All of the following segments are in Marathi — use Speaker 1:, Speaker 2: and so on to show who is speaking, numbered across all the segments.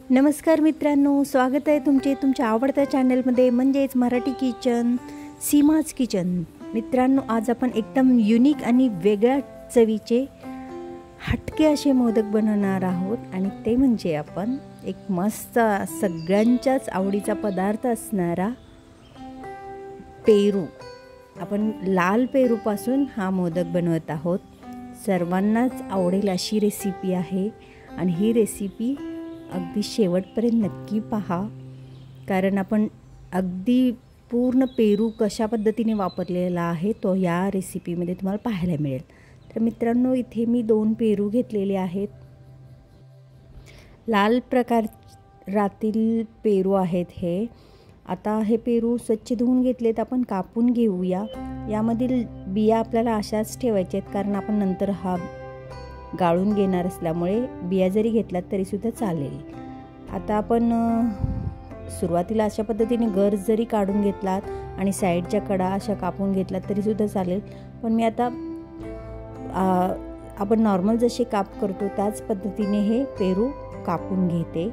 Speaker 1: नमस्कार मित्रांनो, स्वागत आहे तुमच्या आवडत्या चॅनलमध्ये म्हणजेच मराठी किचन सीमाज किचन। मित्रांनो, आज आपण एकदम युनिक आणि वेगळ्या चवीचे हटके असे मोदक बनवणार आहोत आणि ते म्हणजे आपण एक मस्त सगळ्यांच्याच आवडीचा पदार्थ असणारा पेरू। आपण लाल पेरूपासून हा मोदक बनवत आहोत। सर्वांनाच आवडेल अशी रेसिपी आहे आणि ही रेसिपी अगदी शेवटपर्यंत नक्की पहा, कारण आपण अगदी पूर्ण पेरू कशा पद्धतीने वापरलेला आहे तो या रेसिपीमध्ये तुम्हाला पाहायला मिळेल। तर मित्रांनो, इथे मी 2 पेरू घेतलेले आहेत। लाल प्रकारातील पेरू आहेत हे। आता हे पेरू स्वच्छ धुवून घेतलेत, आपण कापून घेऊया। यामधील बिया आपल्याला अशाच ठेवायच्या आहेत, कारण आपण नंतर हा गाळून घेणार असल्यामुळे बिया जरी घेतलात तरी सुद्धा चालेल। आता आपण सुरुवातीला अशा पद्धतीने गर जरी काढून घेतलात आणि साईडच्या कडा अशा कापून घेतलात तरी सुद्धा चालेल, पण मी आता आपण नॉर्मल जसे काप करतो त्याच पद्धतीने हे पेरू कापून घेते।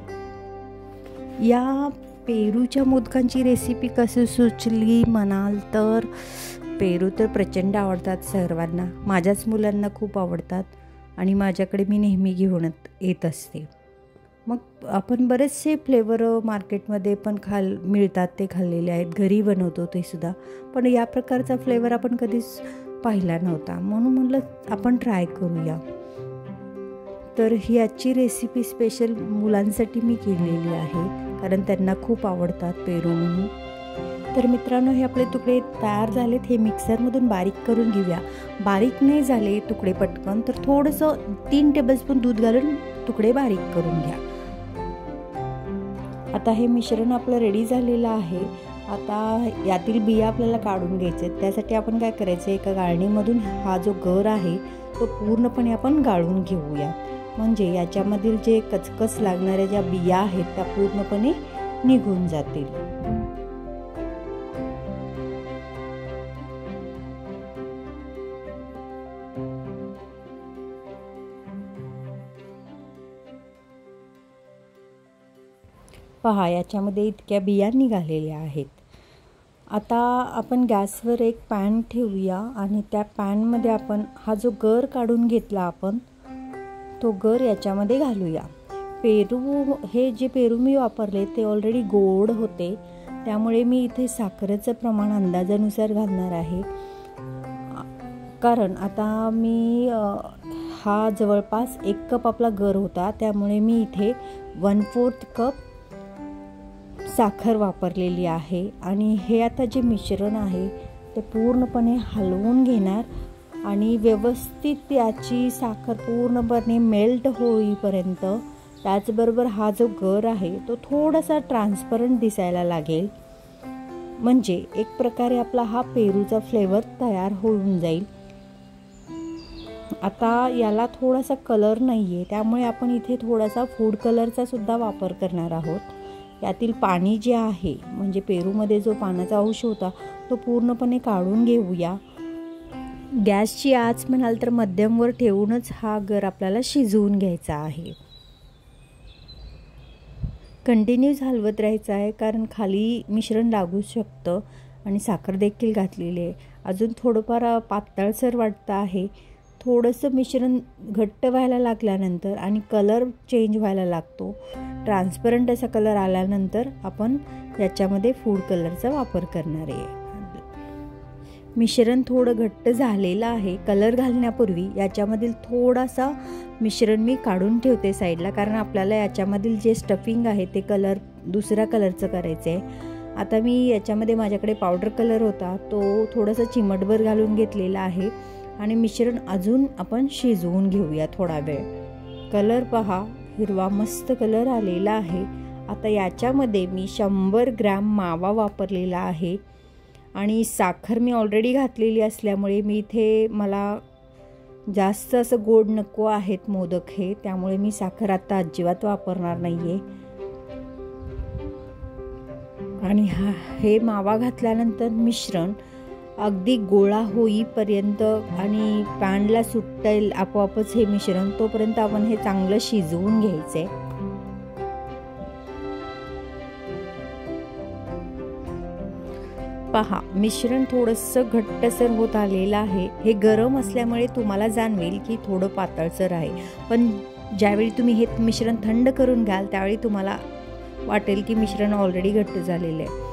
Speaker 1: या पेरूच्या मोदकांची रेसिपी कशी सुचली म्हणाल तर, पेरू तर प्रचंड आवडतात सर्वांना, माझ्याच मुलांना खूप आवडतात आणि माझ्याकडे मी नेहमी घेऊन येत असते। मग आपण बरेचसे फ्लेवर मार्केटमध्ये पण मिळतात, ते खाल्लेले आहेत, घरी बनवतो ते सुद्धा, पण या प्रकारचा फ्लेवर आपण कधीच पाहिला नव्हता, म्हणून म्हटलं आपण ट्राय करूया। तर ही आजची रेसिपी स्पेशल मुलांसाठी मी केलेली आहे, कारण त्यांना खूप आवडतात पेरू म्हणून। तर मित्रांनो, हे आपले तुकडे तयार झालेत, हे मिक्सरमधून बारीक करून घेऊया। बारीक नाही झाले तुकडे पटकन तर थोडंसं 3 टेबलस्पून दूध घालून तुकडे बारीक करून घ्या। आता हे मिश्रण आपलं रेडी झालेलं आहे। आता यातील बिया आपल्याला काढून घ्यायचे, त्यासाठी आपण काय करायचं, एका गाळणीमधून हा जो गर आहे तो पूर्णपणे आपण गाळून घेऊया, म्हणजे याच्यामधील जे कचकच लागणाऱ्या ज्या बिया आहेत त्या पूर्णपणे निघून जातील। पहा, याच्यामध्ये इतक्या बिया निघालेल्या आहेत। आता आपण गॅसवर एक पॅन ठेवूया आणि त्या पॅनमध्ये आपण हा जो गर काढून घेतला आपण तो गर याच्यामध्ये घालूया। हे जे पेरू मी वापरले ते ऑलरेडी गोड होते, त्यामुळे मी इथे साखरेचं प्रमाण अंदाजानुसार घालणार आहे, कारण आता मी हा जवळपास 1 कप आपला गर होता, त्यामुळे मी इथे 1/4 कप साखर वापरलेली आहे। आणि हे आता जे मिश्रण आहे ते पूर्णपणे हलवून घेणार आणि व्यवस्थित याची साखर पूर्णपणे मेल्ट होईपर्यंत, त्याचबरोबर हा जो गर आहे तो थोडासा ट्रान्सपरंट दिसायला लागेल, म्हणजे एक प्रकारे आपला हा पेरूचा फ्लेवर तयार होऊन जाईल। आता याला थोडासा कलर नाही आहे, त्यामुळे आपण इथे थोडासा फूड कलरचा सुद्धा वापर करणार आहोत। यातील पाणी जे आहे, म्हणजे पेरूमध्ये जो पाण्याचा अंश होता तो पूर्णपणे काढून घेऊया। गॅसची आच म्हणाल तर मध्यमवर ठेवूनच हा गर आपल्याला शिजवून घ्यायचा आहे। कंटिन्यूस हलवत राहायचं आहे, कारण खाली मिश्रण लागू शकतं आणि साखर देखील घातलेली आहे। अजून थोडंफार पातळसर वाटतं आहे। थोडंसं मिश्रण घट्ट व्हायला लागल्यानंतर आणि कलर चेंज व्हायला लागतो, ट्रान्सपरंट असा कलर आल्यानंतर आपण याच्यामध्ये फूड कलरचा वापर करणार आहे। मिश्रण थोडं घट्ट झालेलं आहे। कलर घालण्यापूर्वी याच्यामधील थोडासा मिश्रण मी काढून ठेवते साईडला, कारण आपल्याला याच्यामधील जे स्टफिंग आहे ते दुसऱ्या कलरचं करायचं आहे। आता मी याच्यामध्ये माझ्याकडे पावडर कलर होता, तो थोडासा चिमटभर घालून घेतलेला आहे आणि मिश्रण अजून आपण शिजवून घेऊया थोडा वेळ। कलर पहा, हिरवा मस्त कलर आलेला आहे। आता याच्यामध्ये मी 100 ग्रॅम मावा वापरलेला आहे आणि साखर मी ऑलरेडी घातलेली असल्यामुळे मी इथे मला जास्त असं गोड नको आहेत मोदक हे, त्यामुळे मी साखर आता अजिबात वापरणार नाही आहे। आणि हे मावा घातल्यानंतर मिश्रण अगदी गोळा होईपर्यंत आणि पॅनला सुटेल आपोआपच हे मिश्रण, तोपर्यंत आपण हे चांगलं शिजवून घ्यायचं आहे। पहा, मिश्रण थोडंसं घट्टसर होत आलेलं आहे. हे गरम असल्यामुळे तुम्हाला जाणवेल की थोडं पातळसर आहे, पण ज्यावेळी तुम्ही हे मिश्रण थंड करून घ्याल त्यावेळी तुम्हाला वाटेल की मिश्रण ऑलरेडी घट्ट झालेलं आहे.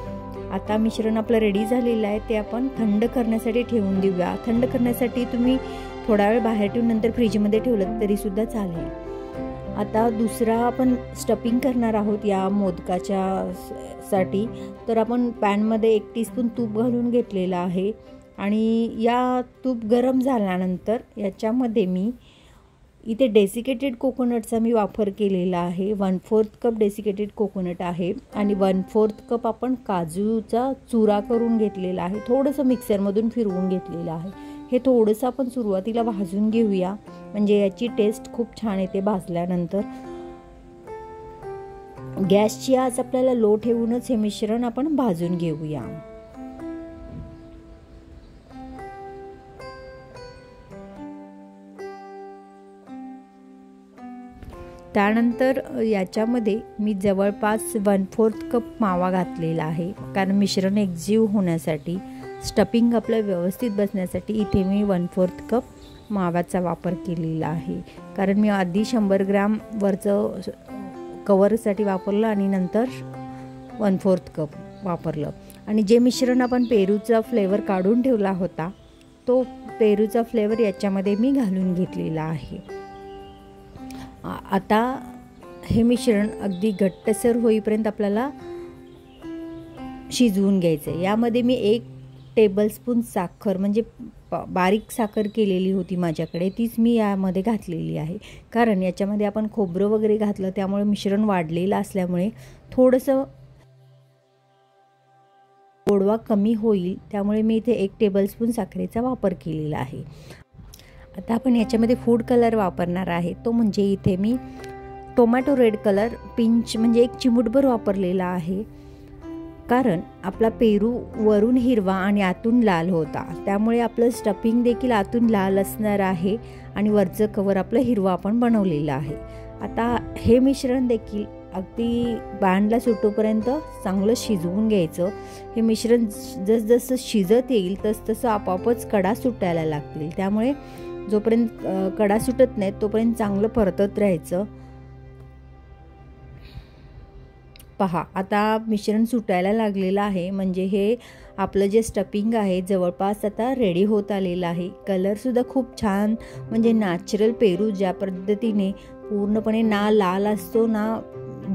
Speaker 1: आता मिश्रण आपलं रेडी झालेलं आहे, ते आपण थंड करण्यासाठी ठेवून देऊया. थंड करण्यासाठी तुम्ही थोडा वेळ बाहेर ठेवून नंतर फ्रीजमध्ये ठेवलं तरीसुद्धा चालेल. आता दुसरा आपण स्टफिंग करणार आहोत या मोदकाच्या साठी. तर आपण पॅनमध्ये 1 टीस्पून तूप घालून घेतलेलं आहे आणि या तूप गरम झाल्यानंतर याच्यामध्ये मी इथे डेसिकेटेड कोकोनटचा मी वापर केलेला आहे. 1/4 कप डेसिकेटेड कोकोनट आहे आणि 1/4 कप आपण काजूचा चुरा करून घेतलेला आहे. थोडंसं मिक्सरमधून फिरवून घेतलेलं आहे. हे थोडंसं आपण सुरुवातीला भाजून घेऊया, म्हणजे याची टेस्ट खूप छान येते भाजल्यानंतर. गॅसची आच आपल्याला लो ठेवूनच हे मिश्रण आपण भाजून घेऊया. त्यानंतर याच्यामध्ये मी जवळपास 1/4 कप मावा घातलेला आहे, कारण मिश्रण एकजीव होण्यासाठी, स्टफिंग आपलं व्यवस्थित बसण्यासाठी इथे मी 1/4 कप माव्याचा वापर केलेला आहे. कारण मी आधी 100 ग्रॅम वरचं कवरसाठी वापरलं आणि नंतर 1/4 कप वापरलं. आणि जे मिश्रण आपण पेरूचा फ्लेवर काढून ठेवला होता तो पेरूचा फ्लेवर याच्यामध्ये मी घालून घेतलेला आहे. आता हे मिश्रण अगदी घट्टसर होईपर्यंत आपल्याला शिजवून घ्यायचं आहे. यामध्ये मी 1 टेबलस्पून साखर, म्हणजे बारीक साखर केलेली होती माझ्याकडे, तीच मी यामध्ये घातलेली आहे. कारण याच्यामध्ये आपण खोबरं वगैरे घातलं त्यामुळे मिश्रण वाढलेलं असल्यामुळे थोडंसं गोडवा कमी होईल, त्यामुळे मी इथे 1 टेबलस्पून साखरेचा वापर केलेला आहे. आता आपण याच्यामध्ये फूड कलर वापरणार आहे, तो म्हणजे इथे मी टोमॅटो रेड कलर पिंच, म्हणजे 1 चिमूटभर वापरलेला आहे. कारण आपला पेरू वरून हिरवा आणि आतून लाल होता, त्यामुळे आपलं स्टफिंग देखील आतून लाल असणार आहे आणि वरचं कवर आपलं हिरवा आपण बनवलेलं आहे. आता हे मिश्रण देखील अगदी बांधला सुटोपर्यंत चांगलं शिजवून घ्यायचं. हे मिश्रण जसजसं शिजत येईल तसतसं आपोआपच कडा सुटायला लागतील, त्यामुळे जोपर्यंत कडा सुटत नाहीत तोपर्यंत चांगलं परतत राहायचं. पहा, आता मिश्रण सुटायला लागलेलं आहे, म्हणजे हे आपलं जे स्टफिंग आहे जवळपास आता रेडी होत आलेलं आहे. कलरसुद्धा खूप छान, म्हणजे नॅचरल पेरू ज्या पद्धतीने पूर्णपणे ना लाल असतो ना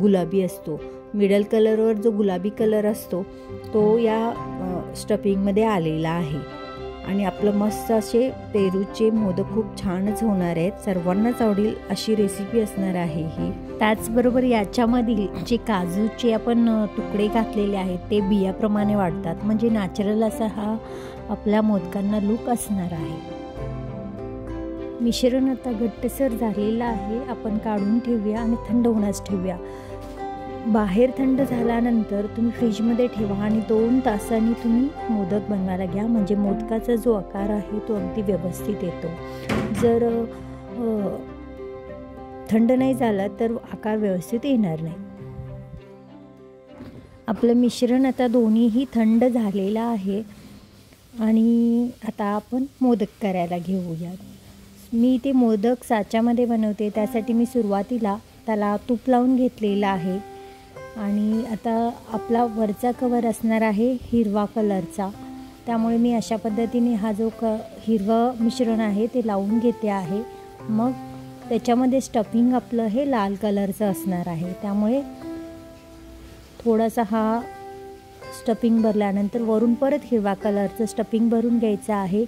Speaker 1: गुलाबी असतो, मिडल कलरवर जो गुलाबी कलर असतो तो या स्टफिंगमध्ये आलेला आहे. आणि आपलं मस्त असे पेरूचे मोदक खूप छानच होणार आहेत. सर्वांनाच आवडेल अशी रेसिपी असणार आहे ही. त्याचबरोबर याच्यामधील जे काजूचे आपण तुकडे घातलेले आहेत ते बियाप्रमाणे वाढतात, म्हणजे नॅचरल असा हा आपल्या मोदकांना लुक असणार आहे. मिश्रण आता घट्टसर झालेलं आहे, आपण काढून ठेवूया आणि थंड होण्यास ठेवूया. बाहेर थंड झाल्यानंतर तुम्ही फ्रीजमध्ये ठेवा आणि 2 तासांनी तुम्ही मोदक बनवायला घ्या, म्हणजे मोदकाचा जो आकार आहे तो अगदी व्यवस्थित येतो. जर थंड नाही झाला तर आकार व्यवस्थित येणार नाही. आपलं मिश्रण आता दोन्हीही थंड झालेलं आहे आणि आता आपण मोदक करायला घेऊया. मी ते मोदक साच्यामध्ये बनवते, त्यासाठी मी सुरुवातीला त्याला तूप लावून घेतलेलं आहे. आणि आता आपला वरचा कवर असणार आहे हिरवा कलरचा, त्यामुळे मी अशा पद्धतीने हा जो हिरवं मिश्रण आहे ते लावून घेते आहे. मग त्याच्यामध्ये स्टफिंग आपलं हे लाल कलरचं असणार आहे, त्यामुळे थोडासा हा स्टफिंग भरल्यानंतर वरून परत हिरवा कलरचं स्टफिंग भरून घ्यायचं आहे.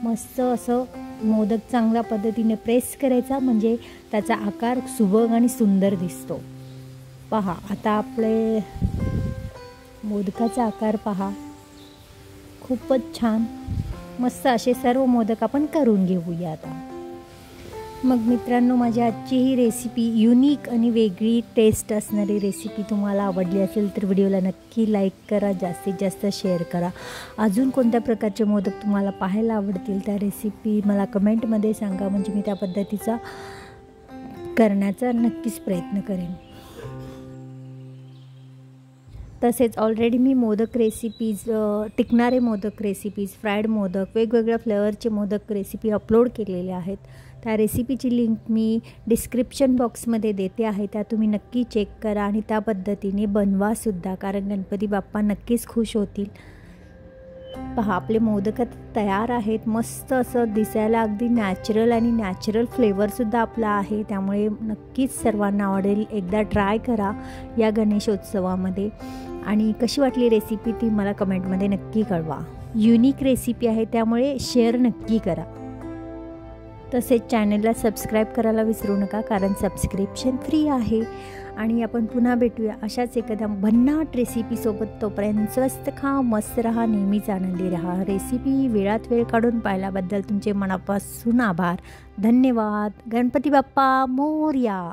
Speaker 1: मस्त असं मोदक चांगल्या पद्धतीने प्रेस करायचा, म्हणजे त्याचा आकार सुबक आणि सुंदर दिसतो. पहा, आता आपले मोदकाचा आकार पहा, खूपच छान मस्त असे सर्व मोदक आपण करून घेऊया आता. मग मित्रांनो, माझी आजची ही रेसिपी युनिक आणि वेगळी टेस्ट असणारी रेसिपी तुम्हाला आवडली असेल तर व्हिडिओला नक्की लाईक करा, जास्तीत जास्त शेअर करा. अजून कोणत्या प्रकारचे मोदक तुम्हाला पाहायला आवडतील त्या रेसिपी मला कमेंटमध्ये सांगा, म्हणजे मी त्या पद्धतीचा करण्याचा नक्कीच प्रयत्न करेन. तसेच ऑलरेडी मी मोदक रेसिपीज, टिकणारे मोदक रेसिपीज, फ्राईड मोदक, वेगवेगळ्या फ्लेवरचे मोदक रेसिपी अपलोड केलेले आहेत. त्या रेसिपीची लिंक मी डिस्क्रिप्शन बॉक्समध्ये देते आहे. त्या तुम्ही नक्की चेक करा आणि त्या पद्धतीने बनवासुद्धा, कारण गणपती बाप्पा नक्कीच खुश होतील. पहा, आपले मोदक तयार आहेत. मस्त असं दिसायला अगदी नॅचरल आणि नॅचरल फ्लेवरसुद्धा आपला आहे, त्यामुळे नक्कीच सर्वांना आवडेल. एकदा ट्राय करा या गणेशोत्सवामध्ये. आणि कशी वाटली रेसिपी ती मला कमेंटमध्ये नक्की कळवा. युनिक रेसिपी आहे, त्यामुळे शेअर नक्की करा. तसेच चॅनलला सबस्क्राईब करायला विसरू नका, कारण सबस्क्रिप्शन फ्री आहे. आणि आपण पुन्हा भेटूया अशाच एखाद्या भन्नाट रेसिपीसोबत. तोपर्यंत स्वस्त खा, मस्त रहा, नेहमीच आनंदी रहा. रेसिपी वेळात वेळ काढून पाहिल्याबद्दल तुमचे मनापासून आभार. धन्यवाद. गणपती बाप्पा मोरया.